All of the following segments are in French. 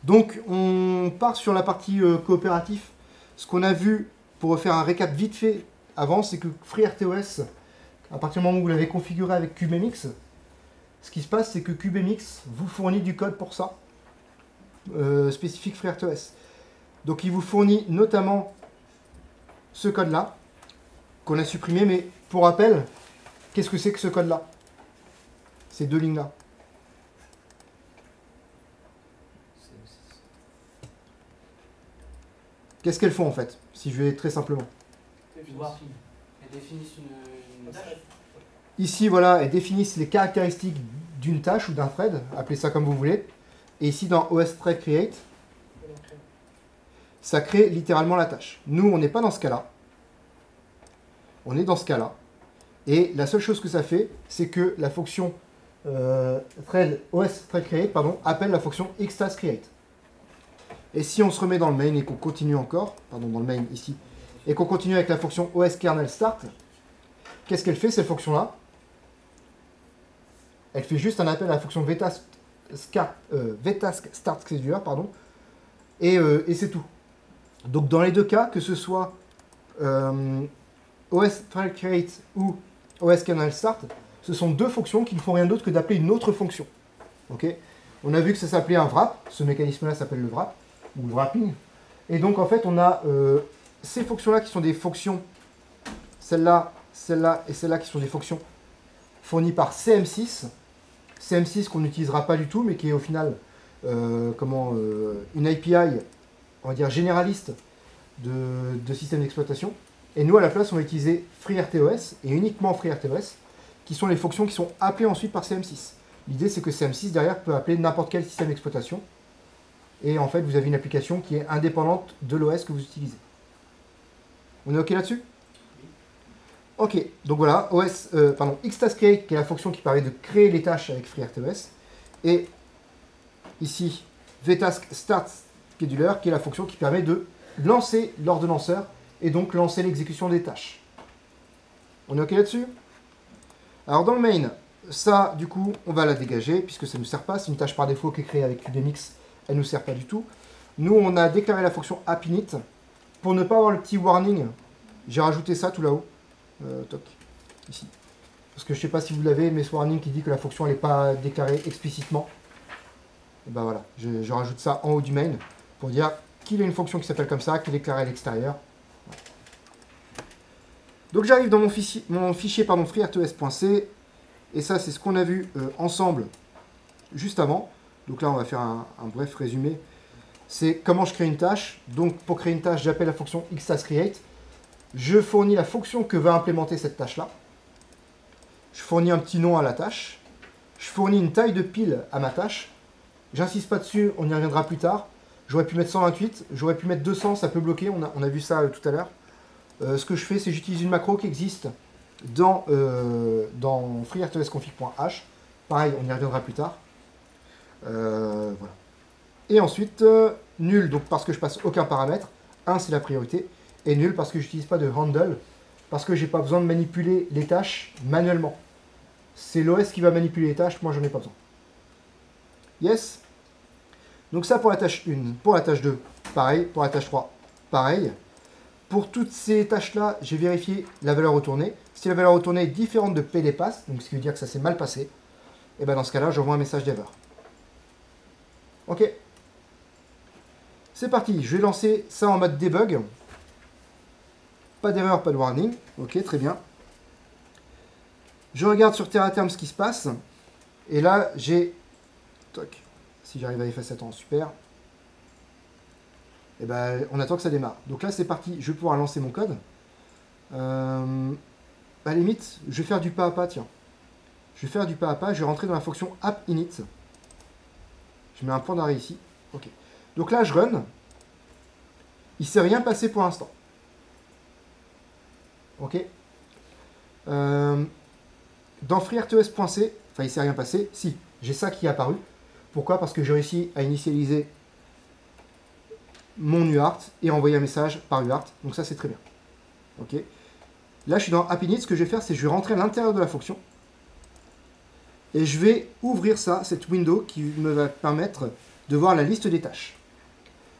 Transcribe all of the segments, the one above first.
Donc, on part sur la partie coopératif. Ce qu'on a vu, pour faire un récap vite fait avant, c'est que FreeRTOS, à partir du moment où vous l'avez configuré avec CubeMX, ce qui se passe, c'est que CubeMX vous fournit du code pour ça, spécifique FreeRTOS. Donc, il vous fournit notamment ce code-là, qu'on a supprimé, mais pour rappel, qu'est-ce que c'est que ce code-là? Ces deux lignes-là. Qu'est-ce qu'elles font en fait, si je vais très simplement? Elles définissent une tâche. Ici, voilà, elles définissent les caractéristiques d'une tâche ou d'un thread, appelez ça comme vous voulez. Et ici, dans OS Thread Create, ça crée littéralement la tâche. Nous, on n'est pas dans ce cas-là. On est dans ce cas-là. Et la seule chose que ça fait, c'est que la fonction OS Thread Create appelle la fonction xTaskCreate. Et si on se remet dans le main et qu'on continue encore, pardon, dans le main ici, et qu'on continue avec la fonction OS-kernel-start, qu'est-ce qu'elle fait, cette fonction-là? Elle fait juste un appel à la fonction vtask-start-scheduler, et c'est tout. Donc dans les deux cas, que ce soit OS-thread-create ou OS-kernel-start, ce sont deux fonctions qui ne font rien d'autre que d'appeler une autre fonction. Okay, on a vu que ça s'appelait un wrap, ce mécanisme-là s'appelle le wrap, ou le wrapping. Et donc en fait on a ces fonctions-là qui sont des fonctions, celle-là, celle-là et celle-là qui sont des fonctions fournies par CM6. CM6 qu'on n'utilisera pas du tout, mais qui est au final une API, on va dire généraliste de système d'exploitation. Et nous à la place on va utiliser FreeRTOS, et uniquement FreeRTOS, qui sont les fonctions qui sont appelées ensuite par CM6. L'idée c'est que CM6 derrière peut appeler n'importe quel système d'exploitation. Et en fait, vous avez une application qui est indépendante de l'OS que vous utilisez. On est OK là-dessus? OK, donc voilà, xTaskCreate, qui est la fonction qui permet de créer les tâches avec FreeRTOS. Et ici, vtask-start-scheduler, qui est la fonction qui permet de lancer l'ordonnanceur et donc lancer l'exécution des tâches. On est OK là-dessus? Alors dans le main, ça, du coup, on va la dégager, puisque ça ne nous sert pas. C'est une tâche par défaut qui est créée avec CubeMX. Elle ne nous sert pas du tout. Nous, on a déclaré la fonction appinit. Pour ne pas avoir le petit warning, j'ai rajouté ça tout là-haut. Toc, ici. Parce que je ne sais pas si vous l'avez, mais ce warning qui dit que la fonction n'est pas déclarée explicitement. Et ben voilà, je rajoute ça en haut du main pour dire qu'il y a une fonction qui s'appelle comme ça, qui est déclarée à l'extérieur. Voilà. Donc j'arrive dans mon fichier freertos.c. Et ça, c'est ce qu'on a vu ensemble juste avant. Donc là, on va faire un bref résumé. C'est comment je crée une tâche. Donc, pour créer une tâche, j'appelle la fonction xTaskCreate. Je fournis la fonction que va implémenter cette tâche-là. Je fournis un petit nom à la tâche. Je fournis une taille de pile à ma tâche. J'insiste pas dessus, on y reviendra plus tard. J'aurais pu mettre 128, j'aurais pu mettre 200, ça peut bloquer, on a vu ça tout à l'heure. Ce que je fais, c'est que j'utilise une macro qui existe dans freertosconfig.h. Pareil, on y reviendra plus tard. Voilà. Et ensuite, nul, donc parce que je passe aucun paramètre. 1, c'est la priorité. Et nul, parce que je n'utilise pas de handle. Parce que j'ai pas besoin de manipuler les tâches manuellement. C'est l'OS qui va manipuler les tâches, moi j'en ai pas besoin. Yes. Donc ça pour la tâche 1. Pour la tâche 2, pareil. Pour la tâche 3, pareil. Pour toutes ces tâches-là, j'ai vérifié la valeur retournée. Si la valeur retournée est différente de pdpass, donc ce qui veut dire que ça s'est mal passé, et bien dans ce cas-là, j'envoie un message d'erreur. Ok. C'est parti, je vais lancer ça en mode debug. Pas d'erreur, pas de warning. Ok, très bien. Je regarde sur Terraterm ce qui se passe. Et là, j'ai... Toc. Si j'arrive à effacer, attends, super. Et ben, on attend que ça démarre. Donc là, c'est parti. Je vais pouvoir lancer mon code. À la limite, je vais faire du pas à pas, tiens. Je vais faire du pas à pas. Je vais rentrer dans la fonction appinit. Je mets un point d'arrêt ici. Ok. Donc là, je run. Il ne s'est rien passé pour l'instant. Ok. Dans freertos.c, enfin, il ne s'est rien passé. Si, j'ai ça qui est apparu. Pourquoi? Parce que j'ai réussi à initialiser mon UART et envoyer un message par UART. Donc ça, c'est très bien. Ok. Là, je suis dans appinit. Ce que je vais faire, c'est que je vais rentrer à l'intérieur de la fonction. Et je vais ouvrir ça, cette window qui me va permettre de voir la liste des tâches.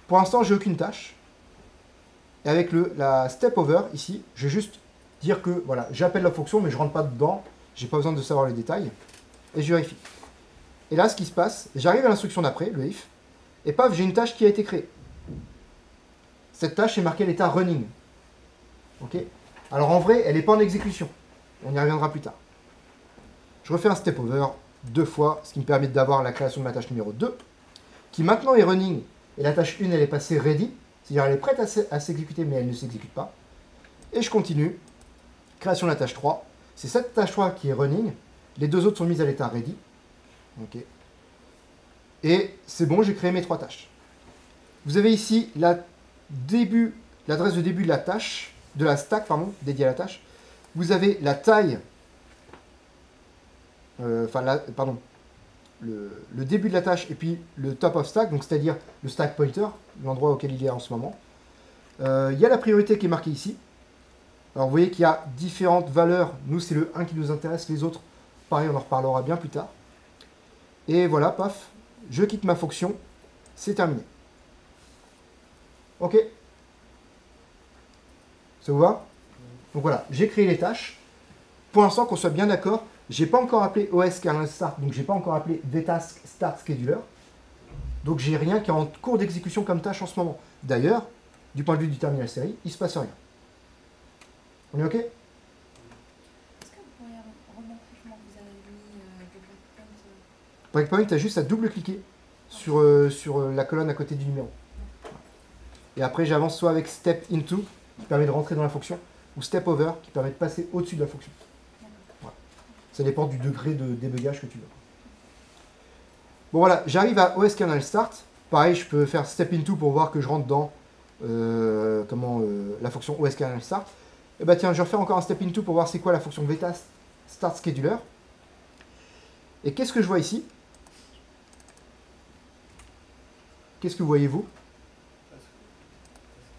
Pour l'instant, j'ai aucune tâche. Et avec la step over, ici, je vais juste dire que voilà, j'appelle la fonction, mais je ne rentre pas dedans. J'ai pas besoin de savoir les détails. Et je vérifie. Et là, ce qui se passe, j'arrive à l'instruction d'après, le if, et paf, j'ai une tâche qui a été créée. Cette tâche est marquée à l'état running. Ok. Alors en vrai, elle n'est pas en exécution. On y reviendra plus tard. Je refais un step over 2 fois, ce qui me permet d'avoir la création de ma tâche numéro 2, qui maintenant est running, et la tâche 1, elle est passée ready, c'est-à-dire elle est prête à s'exécuter, mais elle ne s'exécute pas. Et je continue. Création de la tâche 3. C'est cette tâche 3 qui est running. Les 2 autres sont mises à l'état ready. Ok. Et c'est bon, j'ai créé mes 3 tâches. Vous avez ici l'adresse de début de la tâche, de la stack, pardon, dédiée à la tâche. Vous avez la taille, le début de la tâche et puis le top of stack, donc c'est-à-dire le stack pointer, l'endroit auquel il est en ce moment. Il y a la priorité qui est marquée ici. Alors vous voyez qu'il y a différentes valeurs. Nous, c'est le 1 qui nous intéresse. Les autres, pareil, on en reparlera bien plus tard. Et voilà, paf, je quitte ma fonction. C'est terminé. Ok. Ça vous va? Donc voilà, j'ai créé les tâches. Pour l'instant, qu'on soit bien d'accord, je n'ai pas encore appelé OS kernel start, donc je n'ai pas encore appelé vtask start scheduler. Donc j'ai rien qui est en cours d'exécution comme tâche en ce moment. D'ailleurs, du point de vue du terminal série, il ne se passe rien. On est OK? Est-ce que vous pourriez remontrer comment vous avez mis des breakpoints Breakpoint, tu as juste à double-cliquer sur la colonne à côté du numéro. Et après, j'avance soit avec step into, qui permet de rentrer dans la fonction, ou step over, qui permet de passer au-dessus de la fonction. Voilà. Ça dépend du degré de débugage que tu veux. Bon voilà, j'arrive à OS kernel start. Pareil, je peux faire step into pour voir que je rentre dans la fonction OS kernel start. Et bah tiens, je vais refaire encore un step into pour voir c'est quoi la fonction beta start scheduler. Et qu'est-ce que je vois ici? Qu'est-ce que voyez-vous?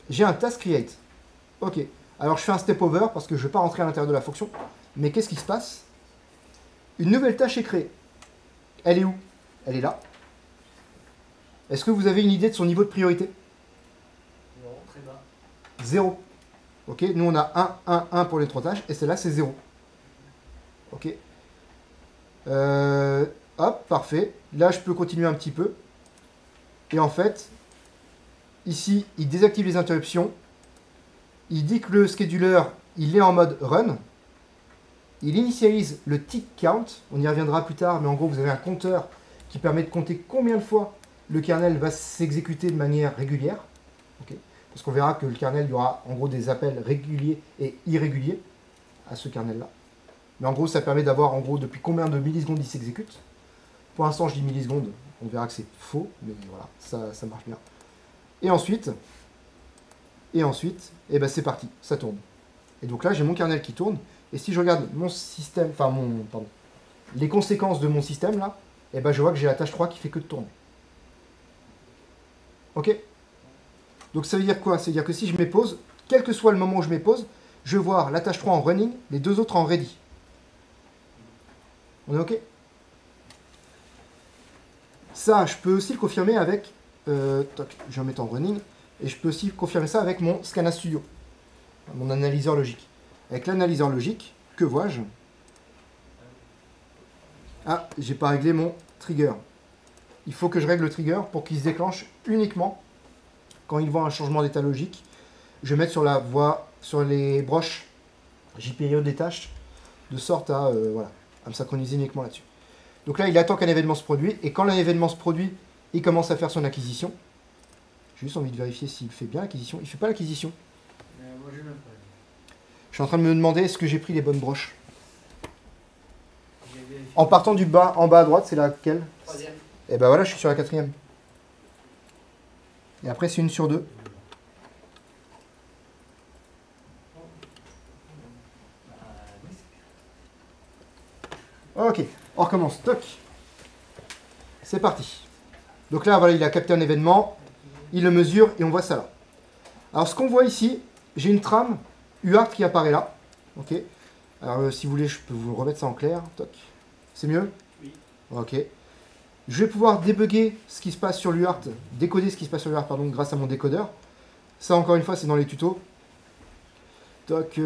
J'ai un task create. Ok. Alors je fais un step over parce que je ne vais pas rentrer à l'intérieur de la fonction. Mais qu'est-ce qui se passe? Une nouvelle tâche est créée. Elle est où? Elle est là. Est-ce que vous avez une idée de son niveau de priorité? Non, très bas. 0. Ok, nous on a 1, 1, 1 pour les 3 tâches, et celle-là c'est 0. Ok. Hop, parfait. Là je peux continuer un petit peu. Et en fait, ici, il désactive les interruptions. Il dit que le scheduler, il est en mode run. Il initialise le tick count. On y reviendra plus tard, mais en gros, vous avez un compteur qui permet de compter combien de fois le kernel va s'exécuter de manière régulière. Okay. Parce qu'on verra que le kernel, il y aura en gros des appels réguliers et irréguliers à ce kernel-là. Mais en gros, ça permet d'avoir en gros depuis combien de millisecondes il s'exécute. Pour l'instant, je dis millisecondes. On verra que c'est faux, mais voilà, ça marche bien. Et ensuite, eh ben c'est parti, ça tourne. Et donc là, j'ai mon kernel qui tourne. Et si je regarde mon système, les conséquences de mon système là, eh ben je vois que j'ai la tâche 3 qui fait que de tourner. Ok? Donc ça veut dire quoi? Ça veut dire que si je mets pause, quel que soit le moment où je mets pause, je vais voir la tâche 3 en running, les 2 autres en ready. On est ok? Ça, je peux aussi le confirmer avec... je vais mettre en running. Et je peux aussi confirmer ça avec mon Scana Studio, mon analyseur logique. Avec l'analyseur logique, que vois-je? Ah, j'ai pas réglé mon trigger. Il faut que je règle le trigger pour qu'il se déclenche uniquement quand il voit un changement d'état logique. Je vais mettre sur la voie, sur les broches JPIO des tâches, de sorte à, à me synchroniser uniquement là-dessus. Donc là, il attend qu'un événement se produise, et quand l'événement se produit, il commence à faire son acquisition. J'ai juste envie de vérifier s'il fait bien l'acquisition. Il ne fait pas l'acquisition. Moi, j'ai même pas. Je suis en train de me demander est-ce que j'ai pris les bonnes broches. En partant du bas, en bas à droite, c'est laquelle? 3e. Et ben voilà, je suis sur la 4e. Et après, c'est une sur 2. Ok, on recommence. Toc. C'est parti. Donc là, voilà, il a capté un événement. Il le mesure et on voit ça là. Alors ce qu'on voit ici, j'ai une trame UART qui apparaît là. Ok. Alors si vous voulez, je peux vous remettre ça en clair. Toc. C'est mieux? Oui. Ok. Je vais pouvoir débugger ce qui se passe sur l'UART, décoder ce qui se passe sur l'UART, pardon, grâce à mon décodeur. Ça, encore une fois, c'est dans les tutos. Toc,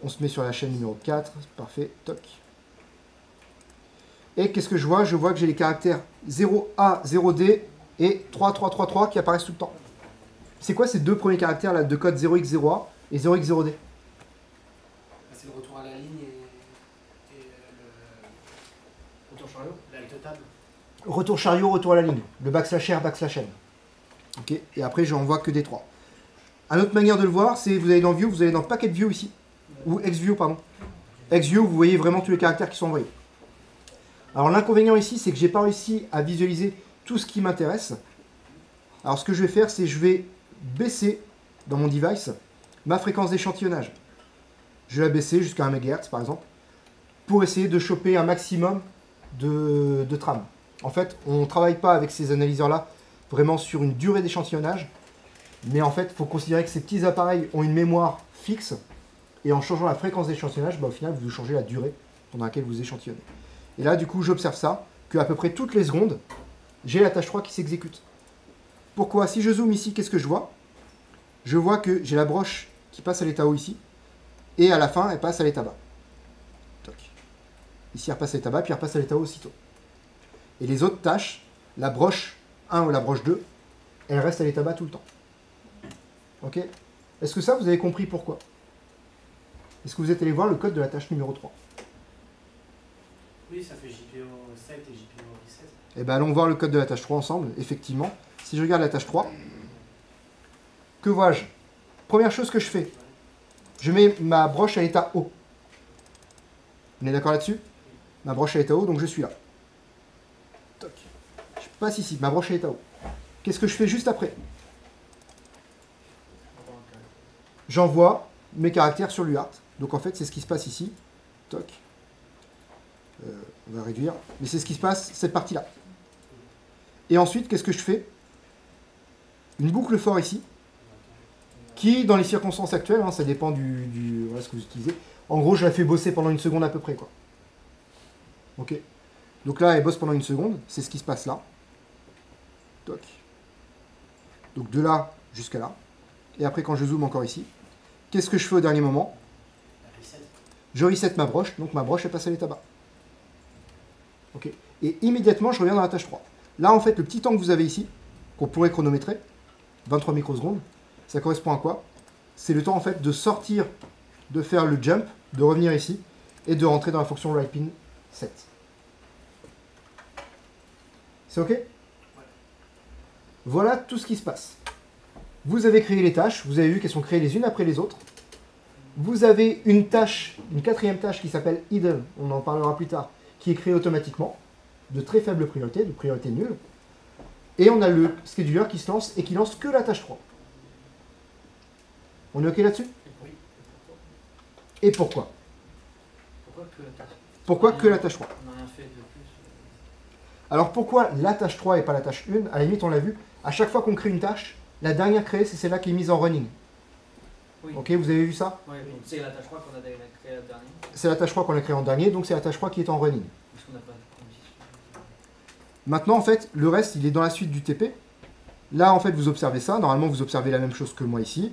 on se met sur la chaîne numéro 4. Parfait, toc. Et qu'est-ce que je vois? Je vois que j'ai les caractères 0A, 0D et 3, 3, 3, 3 qui apparaissent tout le temps. C'est quoi ces deux premiers caractères là de code 0x0A et 0x0D? C'est le retour à la ligne et le retour chariot, l'alt table. Retour chariot, retour à la ligne. Le backslash R, backslash N. Ok. Et après, je n'envoie que des 3. Une autre manière de le voir, c'est vous allez dans View, vous allez dans Packet View ici. Ou XView, pardon. XView, vous voyez vraiment tous les caractères qui sont envoyés. Alors l'inconvénient ici, c'est que j'ai pas réussi à visualiser tout ce qui m'intéresse. Alors ce que je vais faire, c'est je vais baisser dans mon device ma fréquence d'échantillonnage. Je vais la baisser jusqu'à 1 MHz par exemple, pour essayer de choper un maximum de trames. En fait, on ne travaille pas avec ces analyseurs-là vraiment sur une durée d'échantillonnage, mais en fait, il faut considérer que ces petits appareils ont une mémoire fixe, et en changeant la fréquence d'échantillonnage, au final, vous changez la durée pendant laquelle vous échantillonnez. Et là, du coup, j'observe ça, qu'à peu près toutes les secondes, j'ai la tâche 3 qui s'exécute. Pourquoi? Si je zoome ici, qu'est-ce que je vois? Je vois que j'ai la broche qui passe à l'état haut ici, et à la fin, elle passe à l'état bas. Toc. Ici, elle repasse à l'état bas, puis elle repasse à l'état haut aussitôt. Et les autres tâches, la broche 1 ou la broche 2, elle reste à l'état bas tout le temps. Ok? Est-ce que ça, vous avez compris pourquoi? Est-ce que vous êtes allé voir le code de la tâche numéro 3? Oui, ça fait JPO 7 et JPO 17. Eh bien, allons voir le code de la tâche 3 ensemble. Effectivement, si je regarde la tâche 3, que vois-je? Première chose que je fais, je mets ma broche à l'état haut. On est d'accord là-dessus? Ma broche à l'état haut, donc je suis là. Toc. Je passe ici, ma broche à l'état haut. Qu'est-ce que je fais juste après? J'envoie mes caractères sur l'UART. Donc en fait, c'est ce qui se passe ici. Toc. On va réduire. Mais c'est ce qui se passe, cette partie-là. Et ensuite, qu'est-ce que je fais? Une boucle for ici, qui, dans les circonstances actuelles, ça dépend voilà, ce que vous utilisez. En gros, je la fais bosser pendant une seconde à peu près, quoi. Ok. Donc là, elle bosse pendant une seconde. C'est ce qui se passe là. Toc. Donc de là jusqu'à là. Et après, quand je zoome encore ici, qu'est-ce que je fais au dernier moment? Je reset ma broche. Donc ma broche, elle passe à l'état bas. Ok. Et immédiatement, je reviens dans la tâche 3. Là, en fait, le petit temps que vous avez ici, qu'on pourrait chronométrer, 23 microsecondes, ça correspond à quoi? C'est le temps, en fait, de sortir, de faire le jump, de revenir ici, et de rentrer dans la fonction writePin 7. C'est OK? Voilà tout ce qui se passe. Vous avez créé les tâches, vous avez vu qu'elles sont créées les unes après les autres. Vous avez une tâche, une quatrième tâche qui s'appelle idle, on en parlera plus tard, qui est créée automatiquement, de très faible priorité, de priorité nulle. Et on a le scheduler qui se lance et qui lance que la tâche 3. On est OK là-dessus? Oui. Et pourquoi? Pourquoi que la tâche? Pourquoi que la tâche 3? On n'a rien fait de plus. Alors pourquoi la tâche 3 et pas la tâche 1? À la limite, on l'a vu, à chaque fois qu'on crée une tâche, la dernière créée, c'est celle-là qui est mise en running. Oui. Ok, vous avez vu ça? Oui, donc c'est la tâche 3 qu'on a créée la dernière. C'est la tâche 3 qu'on a créée en dernier, donc c'est la tâche 3 qui est en running. Parce qu'on n'a pas Maintenant, en fait, le reste, il est dans la suite du TP. Là, en fait, vous observez ça. Normalement, vous observez la même chose que moi ici.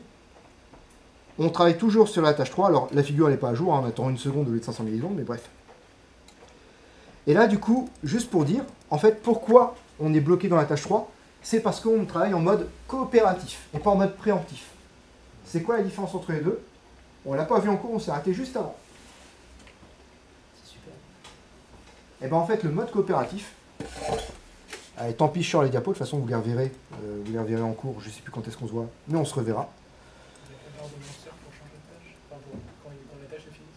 On travaille toujours sur la tâche 3. Alors, la figure, elle n'est pas à jour. On attend une seconde au lieu de 500 millisecondes, mais bref. Et là, du coup, juste pour dire, en fait, pourquoi on est bloqué dans la tâche 3, c'est parce qu'on travaille en mode coopératif et pas en mode préemptif. C'est quoi la différence entre les deux? On ne l'a pas vu en cours, on s'est arrêté juste avant. C'est super. Et bien en fait, le mode coopératif, allez, tant pis sur les diapos, de toute façon vous les reverrez en cours, je ne sais plus quand est-ce qu'on se voit, mais on se reverra. Il y a l'heure de lanceur pour changer de tâche. Enfin, quand la tâche est finie,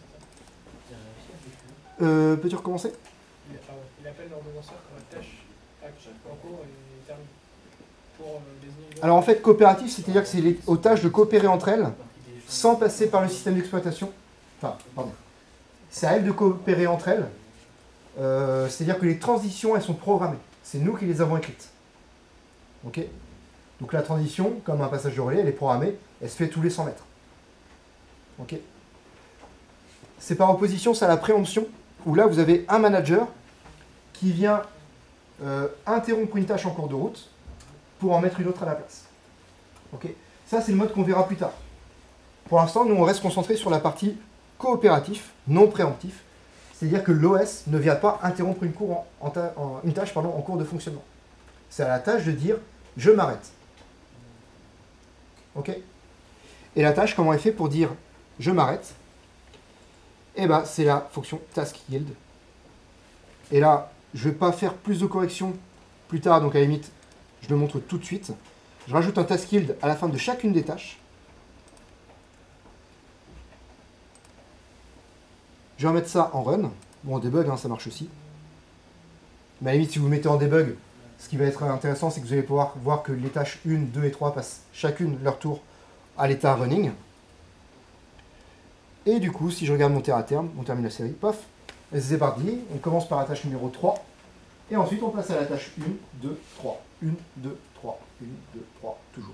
c'est ça? Peux-tu recommencer? Il appelle l'ordonnanceur quand la tâche en cours est terminée. Pour désigner. Alors en fait, coopératif, c'est-à-dire que c'est aux tâches de coopérer entre elles, sans passer par le système d'exploitation. Enfin, pardon. C'est à elles de coopérer entre elles. C'est-à-dire que les transitions, elles sont programmées. C'est nous qui les avons écrites. Ok? Donc la transition, comme un passage de relais, elle est programmée, elle se fait tous les 100 mètres. Ok? C'est par opposition, c'est à la préemption, où là, vous avez un manager qui vient interrompre une tâche en cours de route pour en mettre une autre à la place. Ok. Ça, c'est le mode qu'on verra plus tard. Pour l'instant, nous, on reste concentré sur la partie coopératif, non préemptif, c'est-à-dire que l'OS ne vient pas interrompre une tâche en cours de fonctionnement. C'est à la tâche de dire « je m'arrête ». Ok. Et la tâche, comment elle fait pour dire « je m'arrête » Eh bien, c'est la fonction task_yield. Et là, je ne vais pas faire plus de corrections plus tard, donc à la limite, je le montre tout de suite. Je rajoute un task_yield à la fin de chacune des tâches. Je vais remettre ça en run. Bon, en debug, hein, ça marche aussi. Mais à la limite, si vous le mettez en debug, ce qui va être intéressant, c'est que vous allez pouvoir voir que les tâches 1, 2 et 3 passent chacune leur tour à l'état running. Et du coup, si je regarde mon terme à terme, on termine la série, paf, c'est parti. On commence par la tâche numéro 3. Et ensuite, on passe à la tâche 1, 2, 3. 1, 2, 3. 1, 2, 3, toujours.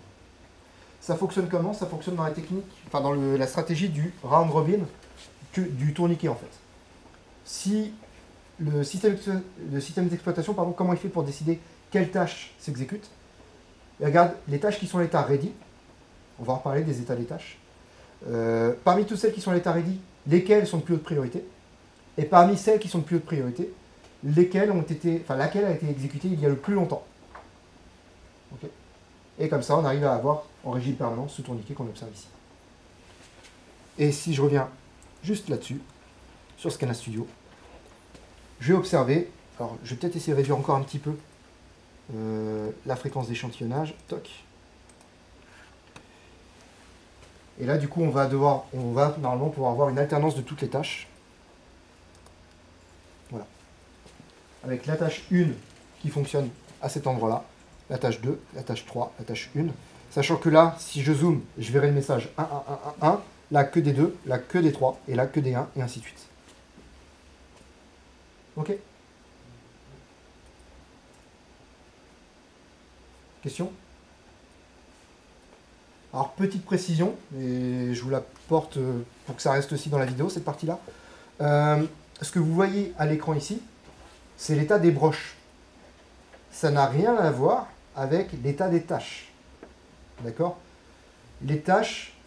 Ça fonctionne comment? Ça fonctionne dans la technique, enfin dans la stratégie du round robin, du tourniquet en fait. Si le système d'exploitation, pardon, comment il fait pour décider quelle tâche s'exécute? Regarde les tâches qui sont à l'état ready. On va en reparler des états des tâches. Parmi toutes celles qui sont à l'état ready, lesquelles sont de plus haute priorité? Et parmi celles qui sont de plus haute priorité, laquelle a été exécutée il y a le plus longtemps. Okay. Et comme ça, on arrive à avoir en régime permanent ce tourniquet qu'on observe ici. Et si je reviens juste là-dessus, sur Scala Studio, je vais observer, alors je vais peut-être essayer de réduire encore un petit peu la fréquence d'échantillonnage, toc. Et là, du coup, on va normalement pouvoir avoir une alternance de toutes les tâches. Voilà. Avec la tâche 1 qui fonctionne à cet endroit-là, la tâche 2, la tâche 3, la tâche 1. Sachant que là, si je zoome, je verrai le message 1, 1, 1, 1, 1, là que des 2, là que des 3, et là que des 1, et ainsi de suite. Ok? Question? Alors, petite précision, et je vous la porte pour que ça reste aussi dans la vidéo, cette partie-là. Ce que vous voyez à l'écran ici, c'est l'état des broches. Ça n'a rien à voir avec l'état des tâches. D'accord? Les tâches,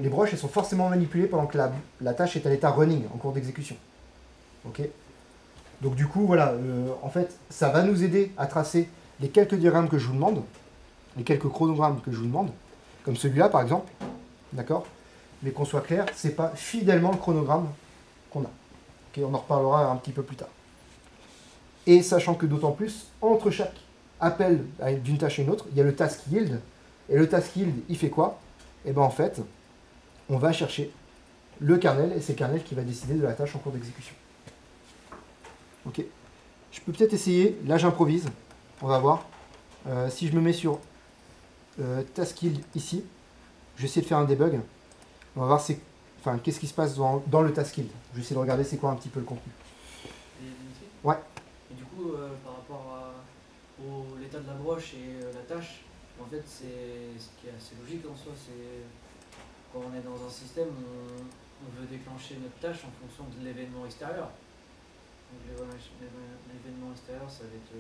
les broches, elles sont forcément manipulées pendant que la tâche est à l'état running, en cours d'exécution. Ok? Donc du coup, voilà, en fait, ça va nous aider à tracer les quelques diagrammes que je vous demande, les quelques chronogrammes que je vous demande, comme celui-là par exemple, d'accord? Mais qu'on soit clair, c'est pas fidèlement le chronogramme qu'on a. Okay, on en reparlera un petit peu plus tard. Et sachant que d'autant plus, entre chaque appel d'une tâche à une autre, il y a le task yield. Et le task yield, il fait quoi? Et bien en fait, on va chercher le kernel, et c'est le kernel qui va décider de la tâche en cours d'exécution. Ok. Je peux peut-être essayer, là j'improvise, on va voir. Si je me mets sur task yield ici, je vais essayer de faire un debug. On va voir qu'est-ce qui se passe dans le task yield. Je vais essayer de regarder c'est quoi un petit peu le contenu. Ouais. Et du coup, par rapport à l'état de la broche et la tâche, en fait, c'est ce qui est assez logique en soi, c'est quand on est dans un système, on veut déclencher notre tâche en fonction de l'événement extérieur. Donc l'événement extérieur, ça va être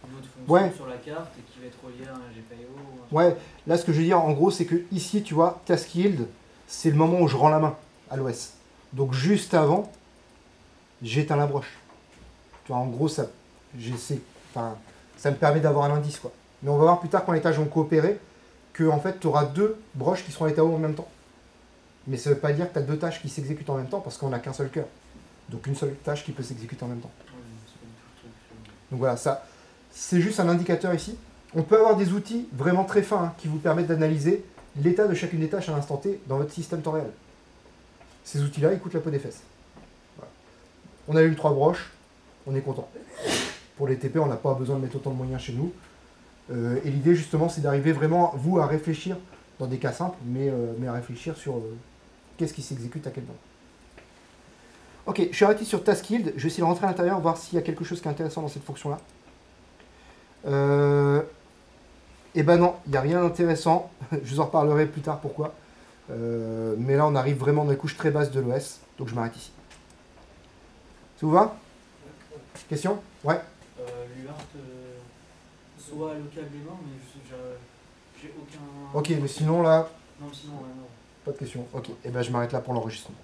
une autre fonction sur la carte et qui va être relié à un GPIO. Ouais, là ce que je veux dire en gros, c'est que ici, tu vois, task yield, c'est le moment où je rends la main à l'OS. Donc juste avant, j'éteins la broche. Tu vois, en gros, ça me permet d'avoir un indice, quoi. Mais on va voir plus tard quand les tâches vont coopérer que en fait, tu auras deux broches qui seront à l'état haut en même temps. Mais ça ne veut pas dire que tu as deux tâches qui s'exécutent en même temps parce qu'on n'a qu'un seul cœur. Donc une seule tâche qui peut s'exécuter en même temps. Donc voilà, ça, c'est juste un indicateur ici. On peut avoir des outils vraiment très fins qui vous permettent d'analyser l'état de chacune des tâches à l'instant T dans votre système temps réel. Ces outils-là, ils coûtent la peau des fesses. Voilà. On a eu 3 broches, on est content. Pour les TP, on n'a pas besoin de mettre autant de moyens chez nous. Et l'idée, justement, c'est d'arriver vraiment, vous, à réfléchir dans des cas simples, mais à réfléchir sur qu'est-ce qui s'exécute à quel moment. Ok, je suis arrêté sur task yield. Je vais essayer de rentrer à l'intérieur, voir s'il y a quelque chose qui est intéressant dans cette fonction-là. Eh ben non, il n'y a rien d'intéressant. Je vous en reparlerai plus tard pourquoi. Mais là, on arrive vraiment dans les couches très basses de l'OS. Donc je m'arrête ici. Ça vous va? Question? Ouais. juste soit le câble est mort, mais j'ai aucun. Ok, mais sinon là, Non, sinon, ouais, non. pas de question. Ok, et ben je m'arrête là pour l'enregistrement.